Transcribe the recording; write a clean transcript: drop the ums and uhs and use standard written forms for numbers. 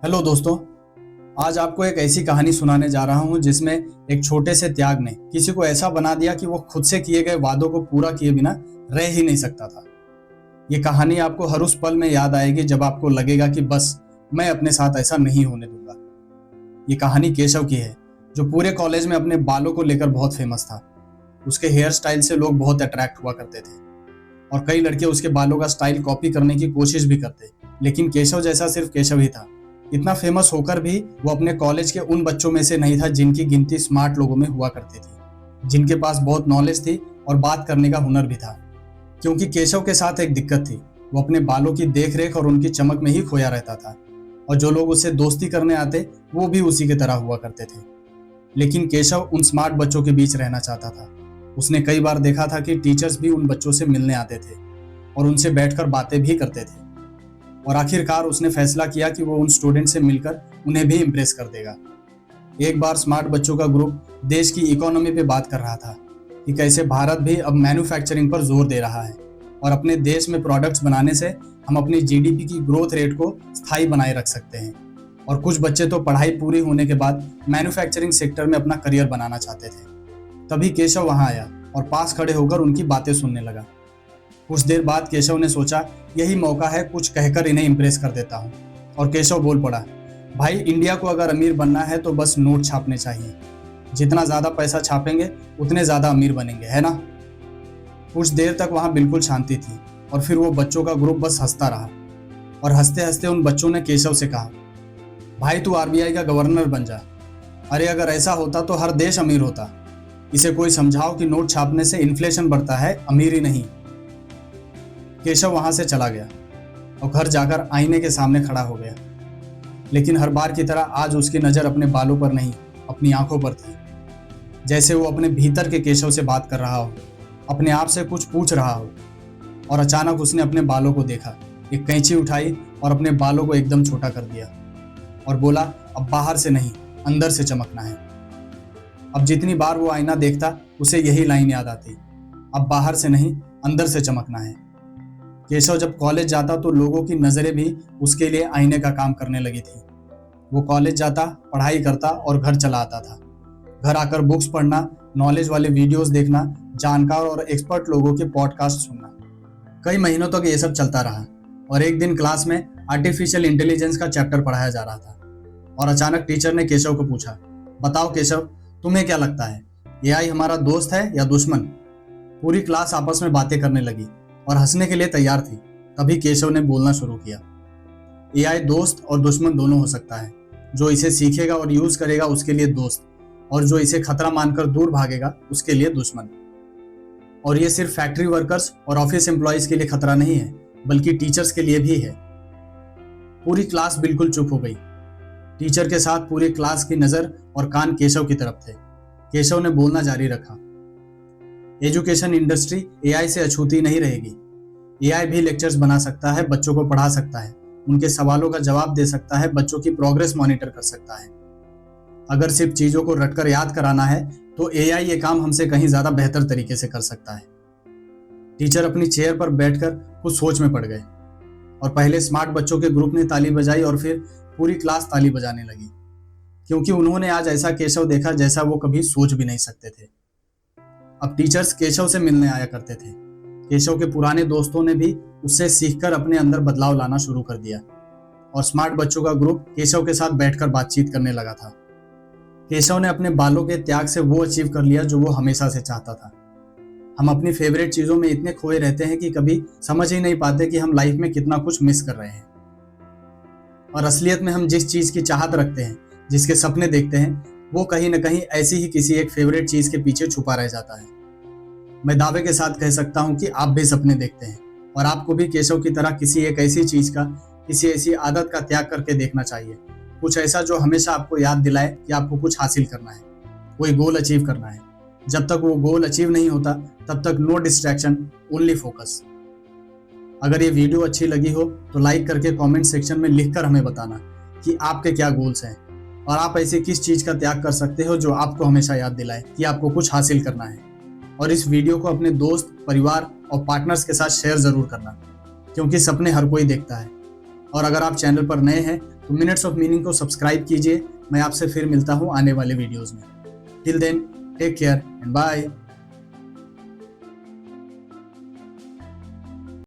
Hello दोस्तों। आज आपको एक ऐसी कहानी सुनाने जा रहा हूं जिसमें एक छोटे से त्याग ने किसी को ऐसा बना दिया कि वो खुद से किए गए वादों को पूरा किए बिना रह ही नहीं सकता था। ये कहानी आपको हर उस पल में याद आएगी जब आपको लगेगा कि बस मैं अपने साथ ऐसा नहीं होने दूंगा। ये कहानी केशव की है, जो पूरे कॉलेज में अपने बालों को लेकर बहुत फेमस था। उसके हेयर स्टाइल से लोग बहुत अट्रैक्ट हुआ करते थे और कई लड़के उसके बालों का स्टाइल कॉपी करने की कोशिश भी करते, लेकिन केशव जैसा सिर्फ केशव ही था। इतना फेमस होकर भी वो अपने कॉलेज के उन बच्चों में से नहीं था जिनकी गिनती स्मार्ट लोगों में हुआ करती थी, जिनके पास बहुत नॉलेज थी और बात करने का हुनर भी था। क्योंकि केशव के साथ एक दिक्कत थी, वो अपने बालों की देखरेख और उनकी चमक में ही खोया रहता था, और जो लोग उससे दोस्ती करने आते वो भी उसी की तरह हुआ करते थे। लेकिन केशव उन स्मार्ट बच्चों के बीच रहना चाहता था। उसने कई बार देखा था कि टीचर्स भी उन बच्चों से मिलने आते थे और उनसे बैठकर बातें भी करते थे, और आखिरकार उसने फैसला किया कि वो उन स्टूडेंट से मिलकर उन्हें भी इम्प्रेस कर देगा। एक बार स्मार्ट बच्चों का ग्रुप देश की इकोनॉमी पे बात कर रहा था कि कैसे भारत भी अब मैन्युफैक्चरिंग पर जोर दे रहा है और अपने देश में प्रोडक्ट्स बनाने से हम अपनी जीडीपी की ग्रोथ रेट को स्थायी बनाए रख सकते हैं। और कुछ बच्चे तो पढ़ाई पूरी होने के बाद मैन्युफैक्चरिंग सेक्टर में अपना करियर बनाना चाहते थे। तभी केशव वहां आया और पास खड़े होकर उनकी बातें सुनने लगा। कुछ देर बाद केशव ने सोचा, यही मौका है, कुछ कहकर इन्हें इम्प्रेस कर देता हूँ। और केशव बोल पड़ा, भाई इंडिया को अगर अमीर बनना है तो बस नोट छापने चाहिए। जितना ज्यादा पैसा छापेंगे उतने ज्यादा अमीर बनेंगे, है ना। कुछ देर तक वहां बिल्कुल शांति थी और फिर वो बच्चों का ग्रुप बस हंसता रहा। और हंसते हंसते उन बच्चों ने केशव से कहा, भाई तू आरबीआई का गवर्नर बन जा। अरे अगर ऐसा होता तो हर देश अमीर होता। इसे कोई समझाओ कि नोट छापने से इन्फ्लेशन बढ़ता है, अमीरी नहीं। केशव वहां से चला गया और घर जाकर आईने के सामने खड़ा हो गया। लेकिन हर बार की तरह आज उसकी नजर अपने बालों पर नहीं, अपनी आंखों पर थी। जैसे वो अपने भीतर के केशव से बात कर रहा हो, अपने आप से कुछ पूछ रहा हो। और अचानक उसने अपने बालों को देखा, एक कैंची उठाई और अपने बालों को एकदम छोटा कर दिया और बोला, अब बाहर से नहीं अंदर से चमकना है। अब जितनी बार वो आईना देखता उसे यही लाइन याद आती, अब बाहर से नहीं अंदर से चमकना है। केशव जब कॉलेज जाता तो लोगों की नजरें भी उसके लिए आईने का काम करने लगी थी। वो कॉलेज जाता, पढ़ाई करता और घर चला आता था। घर आकर बुक्स पढ़ना, नॉलेज वाले वीडियोस देखना, जानकार और एक्सपर्ट लोगों के पॉडकास्ट सुनना। कई महीनों तक ये सब चलता रहा और एक दिन क्लास में आर्टिफिशियल इंटेलिजेंस का चैप्टर पढ़ाया जा रहा था और अचानक टीचर ने केशव को पूछा, बताओ केशव, तुम्हें क्या लगता है, एआई हमारा दोस्त है या दुश्मन। पूरी क्लास आपस में बातें करने लगी और हंसने के लिए तैयार थी। तभी केशव ने बोलना शुरू किया, एआई दोस्त और दुश्मन दोनों हो सकता है। जो इसे सीखेगा और यूज करेगा उसके लिए दोस्त, और जो इसे खतरा मानकर दूर भागेगा उसके लिए दुश्मन। और ये सिर्फ फैक्ट्री वर्कर्स और ऑफिस एम्प्लॉयज के लिए खतरा नहीं है, बल्कि टीचर्स के लिए भी है। पूरी क्लास बिल्कुल चुप हो गई। टीचर के साथ पूरी क्लास की नजर और कान केशव की तरफ थे। केशव ने बोलना जारी रखा, एजुकेशन इंडस्ट्री एआई से अछूती नहीं रहेगी। एआई भी लेक्चर्स बना सकता है, बच्चों को पढ़ा सकता है, उनके सवालों का जवाब दे सकता है, बच्चों की प्रोग्रेस मॉनिटर कर सकता है। अगर सिर्फ चीजों को रटकर याद कराना है तो एआई ये काम हमसे कहीं ज्यादा बेहतर तरीके से कर सकता है। टीचर अपनी चेयर पर बैठकर कुछ सोच में पड़ गए और पहले स्मार्ट बच्चों के ग्रुप ने ताली बजाई और फिर पूरी क्लास ताली बजाने लगी, क्योंकि उन्होंने आज ऐसा केशव देखा जैसा वो कभी सोच भी नहीं सकते थे। अब टीचर्स केशव से मिलने आया करते थे। केशव के पुराने दोस्तों ने भी उससे सीखकर अपने अंदर बदलाव लाना शुरू कर दिया और स्मार्ट बच्चों का ग्रुप केशव के साथ बैठकर बातचीत करने लगा था। केशव ने अपने बालों के त्याग से वो अचीव कर लिया जो वो हमेशा से चाहता था। हम अपनी फेवरेट चीजों में इतने खोए रहते हैं कि कभी समझ ही नहीं पाते कि हम लाइफ में कितना कुछ मिस कर रहे हैं। और असलियत में हम जिस चीज की चाहत रखते हैं, जिसके सपने देखते हैं, वो कहीं न कहीं ऐसी ही किसी एक फेवरेट चीज के पीछे छुपा रह जाता है। मैं दावे के साथ कह सकता हूँ कि आप भी सपने देखते हैं और आपको भी केशव की तरह किसी एक ऐसी चीज का, किसी ऐसी आदत का त्याग करके देखना चाहिए। कुछ ऐसा जो हमेशा आपको याद दिलाए कि आपको कुछ हासिल करना है, कोई गोल अचीव करना है। जब तक वो गोल अचीव नहीं होता तब तक नो डिस्ट्रैक्शन, ओनली फोकस। अगर ये वीडियो अच्छी लगी हो तो लाइक करके कमेंट सेक्शन में लिखकर हमें बताना कि आपके क्या गोल्स हैं और आप ऐसी किस चीज का त्याग कर सकते हो जो आपको हमेशा याद दिलाए कि आपको कुछ हासिल करना है। और इस वीडियो को अपने दोस्त, परिवार और पार्टनर्स के साथ शेयर जरूर करना, क्योंकि सपने हर कोई देखता है, और अगर आप चैनल पर नए हैं तो मिनट्स ऑफ मीनिंग को सब्सक्राइब कीजिए। मैं आपसे फिर मिलता हूँ आने वाले वीडियोज़ में। Till then, take care and bye.